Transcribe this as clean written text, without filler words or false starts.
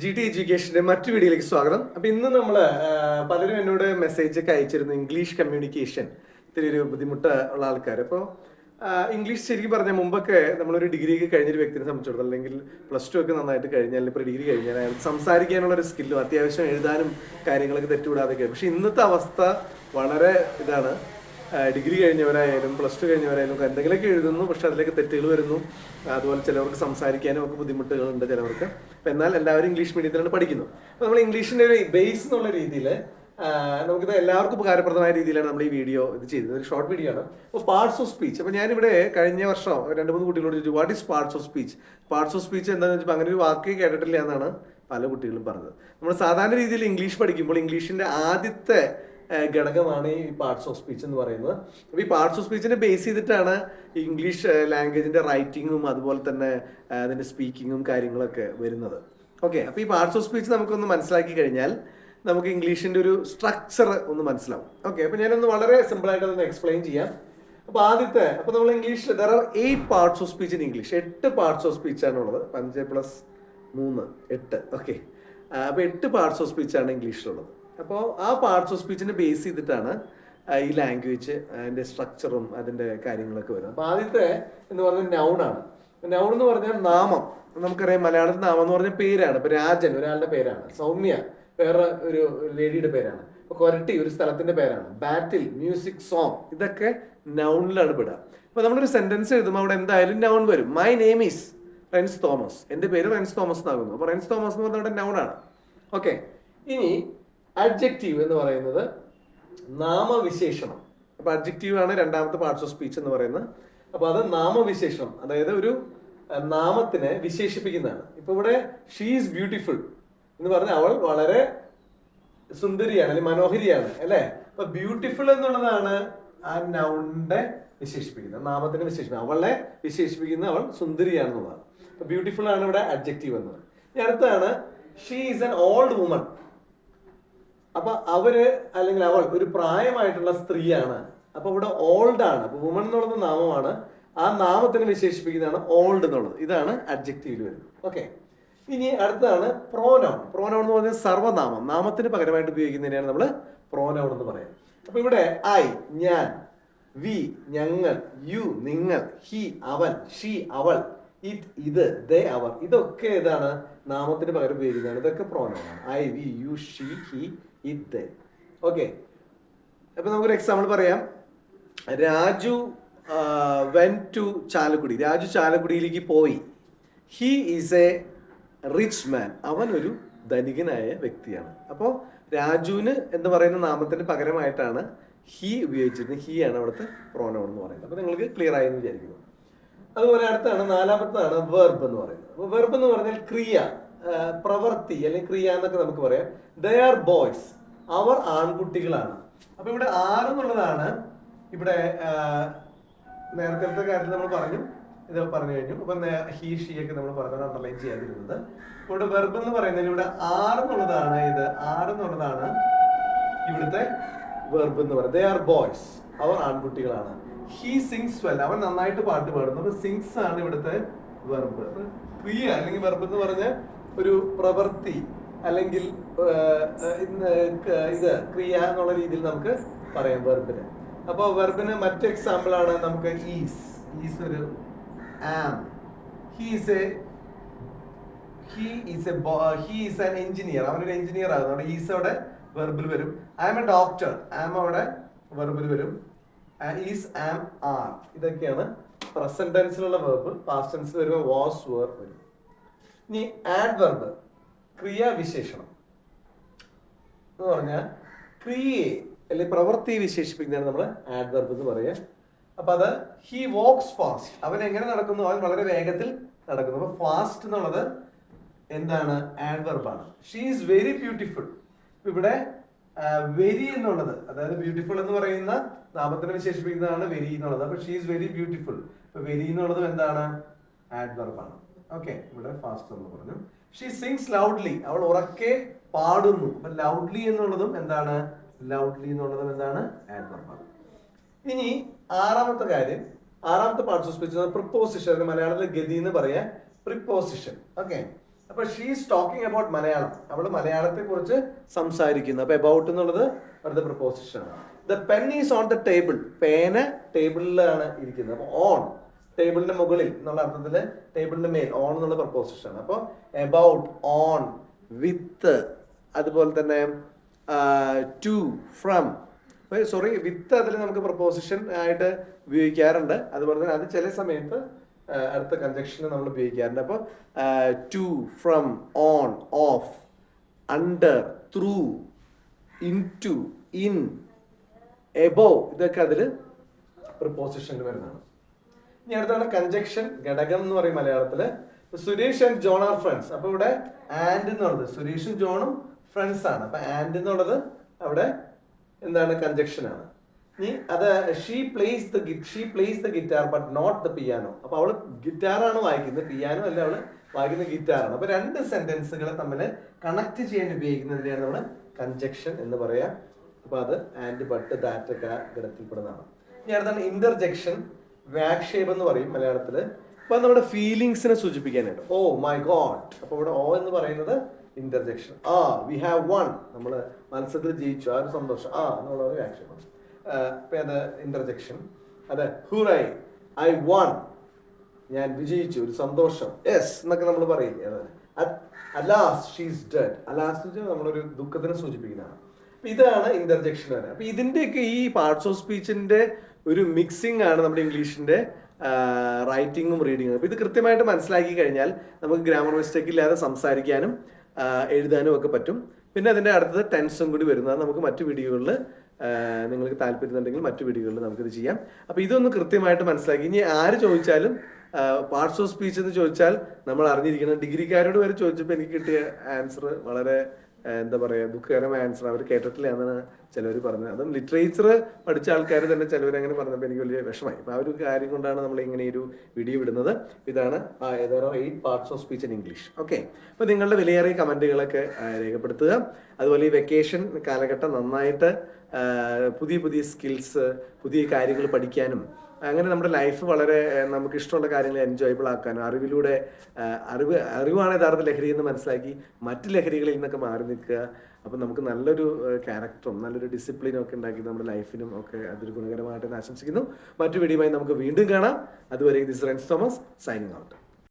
G T എഡ്യൂക്കേഷന്റെ മറ്റു വീഡിയോയിലേക്ക് സ്വാഗതം. അപ്പൊ ഇന്ന് നമ്മള് പലരും എന്നോട് മെസ്സേജ് ഒക്കെ അയച്ചിരുന്നു. ഇംഗ്ലീഷ് കമ്മ്യൂണിക്കേഷൻ ഇത്തിരി ഒരു ബുദ്ധിമുട്ട് ഉള്ള ആൾക്കാർ. അപ്പോൾ ഇംഗ്ലീഷ് ശരിക്കും പറഞ്ഞാൽ മുമ്പൊക്കെ നമ്മളൊരു ഡിഗ്രി ഒക്കെ കഴിഞ്ഞൊരു വ്യക്തിനെ സംബന്ധിച്ചിടത്തോളം, അല്ലെങ്കിൽ പ്ലസ് ടു ഒക്കെ നന്നായിട്ട് കഴിഞ്ഞാൽ, ഇപ്പോൾ ഡിഗ്രി കഴിഞ്ഞാൽ അയാൾ സംസാരിക്കാനുള്ള ഒരു സ്കില്ലും അത്യാവശ്യം എഴുതാനും കാര്യങ്ങളൊക്കെ തെറ്റുകൂടാതൊക്കെ. പക്ഷെ ഇന്നത്തെ അവസ്ഥ വളരെ ഇതാണ്. ഡിഗ്രി കഴിഞ്ഞവരായാലും പ്ലസ് ടു കഴിഞ്ഞവരായാലും എന്തെങ്കിലുമൊക്കെ എഴുതുന്നു, പക്ഷെ അതിലേക്ക് തെറ്റുകൾ വരുന്നു. അതുപോലെ ചിലവർക്ക് സംസാരിക്കാനും ഒക്കെ ബുദ്ധിമുട്ടുകളുണ്ട് ചിലവർക്ക്. അപ്പം എന്നാൽ എല്ലാവരും ഇംഗ്ലീഷ് മീഡിയത്തിലാണ് പഠിക്കുന്നത്. അപ്പോൾ നമ്മൾ ഇംഗ്ലീഷിൻ്റെ ഒരു ബേസ് എന്നുള്ള രീതിയിൽ നമുക്കിത് എല്ലാവർക്കും ഉപകാരപ്രദമായ രീതിയിലാണ് നമ്മൾ ഈ വീഡിയോ ഇത് ചെയ്തത്. ഒരു ഷോർട്ട് വീഡിയോ ആണ്. അപ്പോൾ പാർട്സ് ഓഫ് സ്പീച്ച്. അപ്പോൾ ഞാനിവിടെ കഴിഞ്ഞ വർഷം 2-3 കുട്ടികളോട് ചോദിച്ചു, what is parts of speech? Parts of speech എന്താണെന്ന് വെച്ചപ്പോൾ അങ്ങനെ ഒരു വാക്ക് കേട്ടിട്ടില്ല എന്നാണ് പല കുട്ടികളും പറഞ്ഞത്. നമ്മൾ സാധാരണ രീതിയിൽ ഇംഗ്ലീഷ് പഠിക്കുമ്പോൾ ഇംഗ്ലീഷിൻ്റെ ആദ്യത്തെ ഘടകമാണ് ഈ പാർട്സ് ഓഫ് സ്പീച്ച് എന്ന് പറയുന്നത്. അപ്പോൾ ഈ പാർട്സ് ഓഫ് സ്പീച്ചിനെ ബേസ് ചെയ്തിട്ടാണ് ഇംഗ്ലീഷ് ലാംഗ്വേജിൻ്റെ റൈറ്റിങ്ങും അതുപോലെ തന്നെ അതിൻ്റെ സ്പീക്കിങ്ങും കാര്യങ്ങളൊക്കെ വരുന്നത്. ഓക്കെ, അപ്പോൾ ഈ പാർട്സ് ഓഫ് സ്പീച്ച് നമുക്കൊന്ന് മനസ്സിലാക്കി കഴിഞ്ഞാൽ നമുക്ക് ഇംഗ്ലീഷിൻ്റെ ഒരു സ്ട്രക്ചർ ഒന്ന് മനസ്സിലാവും. ഓക്കെ, അപ്പോൾ ഞാനൊന്ന് വളരെ സിമ്പിളായിട്ട് അതൊന്ന് എക്സ്പ്ലെയിൻ ചെയ്യാം. അപ്പോൾ നമ്മൾ English there are 8 parts of speech in English. 8 parts of speech ആണുള്ളത്. 5 + 3 8. ഓക്കെ, അപ്പോൾ 8 പാർട്സ് ഓഫ് സ്പീച്ചാണ് ഇംഗ്ലീഷിലുള്ളത്. അപ്പോൾ ആ പാർട്സ് ഓഫ് സ്പീച്ചിനെ ബേസ് ചെയ്തിട്ടാണ് ഈ ലാംഗ്വേജ് അതിൻ്റെ സ്ട്രക്ചറും അതിൻ്റെ കാര്യങ്ങളൊക്കെ വരുന്നത്. അപ്പോൾ ആദ്യത്തെ എന്ന് പറഞ്ഞാൽ നൗണാണ്. നൗൺ എന്ന് പറഞ്ഞാൽ നാമം. നമുക്കറിയാം മലയാളത്തിൽ നാമം എന്ന് പറഞ്ഞാൽ പേരാണ്. ഇപ്പോൾ രാജൻ ഒരാളുടെ പേരാണ്, സൗമ്യ വേറെ ഒരു ലേഡിയുടെ പേരാണ്, ഇപ്പോൾ കൊരട്ടി ഒരു സ്ഥലത്തിൻ്റെ പേരാണ്, ബാറ്റിൽ, മ്യൂസിക്, സോങ്, ഇതൊക്കെ നൗണിലാണ് പെടുക. അപ്പോൾ നമ്മളൊരു സെൻറ്റൻസ് എഴുതുമ്പോൾ അവിടെ എന്തായാലും നൗൺ വരും. My name is rinse Thomas. എൻ്റെ പേര് റെൻസ് തോമസ് എന്നാകുന്നു. അപ്പോൾ റെൻസ് തോമസ് എന്ന് പറഞ്ഞാൽ അവിടെ നൗണാണ്. ഓക്കെ, ഇനി അഡ്ജക്റ്റീവ് എന്ന് പറയുന്നത് നാമവിശേഷണം. അപ്പോൾ അഡ്ജക്റ്റീവ് ആണ് രണ്ടാമത്തെ പാർട്സ് ഓഫ് സ്പീച്ച് എന്ന് പറയുന്നത്. അപ്പോൾ അത് നാമവിശേഷണം, അതായത് ഒരു നാമത്തിനെ വിശേഷിപ്പിക്കുന്നതാണ്. ഇപ്പോൾ ഇവിടെ ഷീ ഈസ് ബ്യൂട്ടിഫുൾ എന്ന് പറഞ്ഞാൽ അവൾ വളരെ സുന്ദരിയാണ് അല്ലെങ്കിൽ മനോഹരിയാണ്, അല്ലേ? അപ്പൊ ബ്യൂട്ടിഫുൾ എന്നുള്ളതാണ് ആ നൗണിനെ വിശേഷിപ്പിക്കുന്നത്, നാമത്തിനെ വിശേഷിപ്പിക്കുന്നത്. അവളെ വിശേഷിപ്പിക്കുന്ന അവൾ സുന്ദരിയാണെന്നുള്ളതാണ്. അപ്പൊ ബ്യൂട്ടിഫുൾ ആണ് ഇവിടെ അഡ്ജക്റ്റീവ് എന്നത്. ഇനി അടുത്താണ് she is an old woman. അപ്പൊ അവര് അല്ലെങ്കിൽ അവൾ ഒരു പ്രായമായിട്ടുള്ള സ്ത്രീയാണ്. അപ്പൊ ഇവിടെ ഓൾഡ് ആണ്. അപ്പൊ വുമൺ എന്നുള്ളത് നാമമാണ്. ആ നാമത്തിനെ വിശേഷിപ്പിക്കുന്നതാണ് ഓൾഡ് എന്നുള്ളത്. ഇതാണ് അഡ്ജക്റ്റീവിൽ വരുന്നത്. ഓക്കെ, ഇനി അടുത്താണ് പ്രോനൗൺ. പ്രോനൗൺ എന്ന് പറഞ്ഞാൽ സർവ്വനാമം, നാമത്തിന് പകരമായിട്ട് ഉപയോഗിക്കുന്നതിനെയാണ് നമ്മൾ പ്രോനൗൺ എന്ന് പറയുന്നത്. അപ്പൊ ഇവിടെ ഐ ഞാൻ, വി ഞങ്ങൾ, യു നിങ്ങൾ, ഹി അവൻ, ഷീ അവൾ, ഇറ്റ് ഇത്, ദേ അവർ, ഇതൊക്കെ ഏതാണ്? നാമത്തിന് പകരം ഉപയോഗിക്കുന്നതാണ്. ഇതൊക്കെ പ്രോനൗൺ ആണ്. I, we, you, she, he, it, they. Okay, അപ്പൊ നമുക്കൊരു എക്സാമ്പിൾ പറയാം. Raju went to Chalakudy. രാജു ചാലക്കുടിയിലേക്ക് പോയി. He is a rich man. അവൻ ഒരു ധനികനായ വ്യക്തിയാണ്. അപ്പോൾ രാജുവിന് എന്ന് പറയുന്ന നാമത്തിന് പകരമായിട്ടാണ് ഹി ഉപയോഗിച്ചിരുന്നത്. ഹി ആണ് അവിടുത്തെ പ്രോനൗൺ എന്ന് പറയുന്നത്. അപ്പോൾ നിങ്ങൾക്ക് ക്ലിയർ ആയി എന്ന് വിചാരിക്കുന്നു. അതുപോലെ അടുത്താണ് നാലാമത്താണ് വെർബ് എന്ന് പറയുന്നത്. അപ്പോൾ വെർബ് എന്ന് പറഞ്ഞാൽ ക്രിയ, പ്രവൃത്തി അല്ലെങ്കിൽ ക്രിയ എന്നൊക്കെ നമുക്ക് പറയാം. They are boys. അവർ ആൺകുട്ടികളാണ്. അപ്പൊ ഇവിടെ ആറെന്നുള്ളതാണ് ഇവിടെ നേരത്തെ കാര്യത്തിൽ നമ്മൾ പറഞ്ഞു, ഇത് പറഞ്ഞു കഴിഞ്ഞു. അപ്പൊ ഹി ഷീ ഒക്കെ നമ്മൾ പറഞ്ഞത് അണ്ടർലൈൻ ചെയ്യാതിരുന്നത്. ഇവിടെ വെർബ് എന്ന് പറയുന്നതിന് ഇവിടെ ആറെന്നുള്ളതാണ്. ഇത് ആറെന്നുള്ളതാണ് ഇവിടുത്തെ വെർബ് എന്ന് പറയുന്നത്. They are boys. അവർ ആൺകുട്ടികളാണ്. He sings well. അവൻ നന്നായിട്ട് പാട്ട് പാടുന്നു. അപ്പൊ സിങ്സ് ആണ് ഇവിടുത്തെ വെർബ്. അപ്പൊ ക്രിയ അല്ലെങ്കിൽ വെർബ് എന്ന് പറഞ്ഞ ഒരു പ്രവൃത്തി അല്ലെങ്കിൽ ഇത് ക്രിയ എന്നുള്ള രീതിയിൽ നമുക്ക് പറയാം വെർബിന്. അപ്പൊ വെർബിന് മറ്റു എക്സാമ്പിൾ ആണ് നമുക്ക് ഈസ്. ഈസ് ഒരു am. He is an engineer. അവനൊരു എഞ്ചിനീയർ ആകുന്നു. അവിടെ ഈസ് അവിടെ വെർബിൽ വരും. I am a doctor. Am അവിടെ വെർബിൽ വരും. ഈസ്, ആം, ആർ, ഇതൊക്കെയാണ് പ്രസന്റ് ടെൻസിലുള്ള വെർബ്. പാസ്റ്റ് ടെൻസിൽ വരുമ്പോൾ വാസ്, വർ വരും. ഇനി ആഡ്വർബ്, ക്രിയാവിശേഷണം എന്ന് പറഞ്ഞാൽ ക്രിയയെ അല്ലെങ്കിൽ പ്രവൃത്തിയെ വിശേഷിപ്പിക്കുന്നതാണ് നമ്മൾ ആഡ്വർബ് എന്ന് പറയുക. അപ്പൊ അത് ഹി വാക്സ് ഫാസ്റ്റ്. അവൻ എങ്ങനെ നടക്കുന്നു? അവൻ വളരെ വേഗത്തിൽ നടക്കുന്നു. അപ്പൊ ഫാസ്റ്റ് എന്നുള്ളത് എന്താണ്? ആഡ്വർബാണ്. She is very beautiful. ഇവിടെ വെരി എന്നുള്ളത്, അതായത് ബ്യൂട്ടിഫുൾ എന്ന് പറയുന്ന നാമത്തിനെ വിശേഷിപ്പിക്കുന്നതാണ് വെരി എന്നുള്ളത്. അപ്പൊ ഷീ ഈസ് വെരി ബ്യൂട്ടിഫുൾ. അപ്പൊ വെരി എന്നുള്ളതും എന്താണ്? ആഡ്വർബാണ്. ഓക്കെ, ഇവിടെ ഫാസ്റ്റ് എന്ന് പറഞ്ഞു. She sings loudly. അവൾ ഉറക്കെ പാടുന്നു. അപ്പൊ ലൗഡ്ലി എന്നുള്ളതും എന്താണ്? ലൗഡ്ലി എന്നുള്ളതും എന്താണ്? ആഡ്വർബാണ്. ഇനി ആറാമത്തെ കാര്യം, ആറാമത്തെ പാർട്സ് ഓഫ് സ്പീച്ച് പ്രിപ്പോസിഷൻ. മലയാളത്തിൽ ഗതി എന്ന് പറയാ പ്രിപ്പോസിഷൻ. ഓക്കെ, അപ്പൊ ഷീസ് ടോക്കിംഗ് അബൌട്ട് മലയാളം. അവൾ മലയാളത്തെ കുറിച്ച് സംസാരിക്കുന്നു. അപ്പൊ അബൌട്ട് എന്നുള്ളത് അടുത്ത പ്രപ്പോസിഷൻ ആണ്. The pen is on the table. പേന ടേബിളിലാണ് ഇരിക്കുന്നത്. അപ്പൊ ഓൺ, ടേബിളിന്റെ മുകളിൽ എന്നുള്ള അർത്ഥത്തില് ടേബിളിന്റെ മേൽ, ഓൺ എന്നുള്ള പ്രപ്പോസിഷൻ ആണ്. അപ്പൊ അബൌട്ട്, ഓൺ, വിത്ത്, അതുപോലെ തന്നെ ടു, ഫ്രം. സോറി, വിത്ത് അതിൽ നമുക്ക് പ്രപ്പോസിഷൻ ആയിട്ട് ഉപയോഗിക്കാറുണ്ട്. അതുപോലെ തന്നെ അത് ചില സമയത്ത് അടുത്ത കൺജക്ഷന് നമ്മൾ ഉപയോഗിക്കാറുണ്ട്. അപ്പോൾ to, from, on, off, under, through, into, in, above, ഇതൊക്കെ അതിൽ പ്രിപ്പോസിഷനിൽ വരുന്നതാണ്. ഇനി അടുത്താണ് കൺജക്ഷൻ, ഘടകം എന്ന് പറയും മലയാളത്തില്. Suresh and John are friends. അപ്പൊ ഇവിടെ ആൻഡ് എന്നുള്ളത് സുരേഷും ജോണും ഫ്രണ്ട്സ് ആണ്. അപ്പൊ ആൻഡ് എന്നുള്ളത് അവിടെ എന്താണ്, കൺജക്ഷൻ ആണ്. ഇനി അത് she plays the guitar but not the piano. അപ്പൊ അവള് ഗിറ്റാറാണ് വായിക്കുന്നത്, പിയാനോ അല്ല, അവള് വായിക്കുന്ന ഗിറ്റാറാണ്. അപ്പൊ രണ്ട് സെന്റൻസുകളെ തമ്മിൽ കണക്ട് ചെയ്യാൻ ഉപയോഗിക്കുന്നതിനെയാണ് നമ്മൾ കൺജക്ഷൻ എന്ന് പറയാം. അപ്പൊ അത് ആൻഡ്, ബട്ട്, ദാറ്റ് ഒക്കെ ഘടകത്തിൽപ്പെടുന്നതാണ്. ഇനി അടുത്താണ് ഇന്റർജെക്ഷൻ, വ്യാക്ഷേപം എന്ന് പറയും മലയാളത്തില്. അപ്പൊ നമ്മുടെ ഫീലിങ്സിനെ സൂചിപ്പിക്കാനായിട്ട് ഓ മൈ ഗോഡ്. അപ്പൊ ഇവിടെ ഓ എന്ന് പറയുന്നത് ഇന്റർജെക്ഷൻ. വി ഹാവ് വൺ, നമ്മൾ മത്സരത്തിൽ ജയിച്ചു, ആ ഒരു സന്തോഷം, എന്നുള്ളത് വ്യാക്ഷേപം. അത് ഇന്റർജെക്ഷൻ. അത് ഹുറൈ, ഐ വൺ, ഞാൻ വിജയിച്ചു, ഒരു സന്തോഷം, യെസ് എന്നൊക്കെ നമ്മൾ പറയില്ലേ. Alas, she's dead. അലാസ് നമ്മളൊരു ദുഃഖത്തിനെ സൂചിപ്പിക്കുന്നതാണ്. അപ്പൊ ഇതാണ് ഇന്റർജെക്ഷൻ വരെ. അപ്പൊ ഇതിന്റെയൊക്കെ ഈ പാർട്സ് ഓഫ് സ്പീച്ചിന്റെ ഒരു മിക്സിംഗ് ആണ് നമ്മുടെ ഇംഗ്ലീഷിന്റെ റൈറ്റിങ്ങും റീഡിങ്ങും. അപ്പൊ ഇത് കൃത്യമായിട്ട് മനസ്സിലാക്കി കഴിഞ്ഞാൽ നമുക്ക് ഗ്രാമർ മിസ്റ്റേക്ക് ഇല്ലാതെ സംസാരിക്കാനും എഴുതാനും ഒക്കെ പറ്റും. പിന്നെ അതിന്റെ അടുത്തത് ടെൻസും കൂടി വരുന്നത് നമുക്ക് മറ്റു വീഡിയോകളിൽ, നിങ്ങൾക്ക് താല്പര്യമുണ്ടെങ്കിൽ മറ്റു വീഡിയോകളിൽ നമുക്കിത് ചെയ്യാം. അപ്പൊ ഇതൊന്ന് കൃത്യമായിട്ട് മനസ്സിലാക്കി. ഇനി ആര് ചോദിച്ചാലും പാർട്സ് ഓഫ് സ്പീച്ച് എന്ന് ചോദിച്ചാൽ നമ്മൾ അറിഞ്ഞിരിക്കണം. ഡിഗ്രിക്കാരോട് വരെ ചോദിച്ചപ്പോൾ എനിക്ക് കിട്ടിയ ആൻസർ വളരെ എന്താ പറയുക, ദുഃഖകരമായ ആൻസർ. അവർ കേട്ടിട്ടില്ല എന്നാണ് ചിലവർ പറഞ്ഞത്. അതും ലിറ്ററേച്ചർ പഠിച്ച ആൾക്കാർ തന്നെ ചിലവർ അങ്ങനെ പറഞ്ഞപ്പോൾ എനിക്ക് വലിയ വിഷമമായി. അപ്പോൾ ആ ഒരു കാര്യം കൊണ്ടാണ് നമ്മൾ ഇങ്ങനെ ഒരു വീഡിയോ വിടുന്നത്. ഇതാണ് 8 parts of speech in English. Okay, അപ്പോൾ നിങ്ങളുടെ വിലയേറിയ കമൻറ്റുകളൊക്കെ രേഖപ്പെടുത്തുക. അതുപോലെ ഈ വെക്കേഷൻ കാലഘട്ടം നന്നായിട്ട് പുതിയ പുതിയ സ്കിൽസ്, പുതിയ കാര്യങ്ങൾ പഠിക്കാനും അങ്ങനെ നമ്മുടെ ലൈഫ് വളരെ നമുക്ക് ഇഷ്ടമുള്ള കാര്യങ്ങൾ എൻജോയബിൾ ആക്കാനും, അറിവാണ് യഥാർത്ഥ ലഹരി എന്ന് മനസ്സിലാക്കി മറ്റ് ലഹരികളിൽ നിന്നൊക്കെ മാറി നിൽക്കുക. അപ്പം നമുക്ക് നല്ലൊരു ക്യാരക്ടറും നല്ലൊരു ഡിസിപ്ലിനും ഒക്കെ ഉണ്ടാക്കി നമ്മുടെ ലൈഫിനും ഒക്കെ അതൊരു ഗുണകരമായിട്ട് ആശംസിക്കുന്നു. മറ്റു വീഡിയോയുമായി നമുക്ക് വീണ്ടും കാണാം. അതുവരെ this rinse Thomas signing out.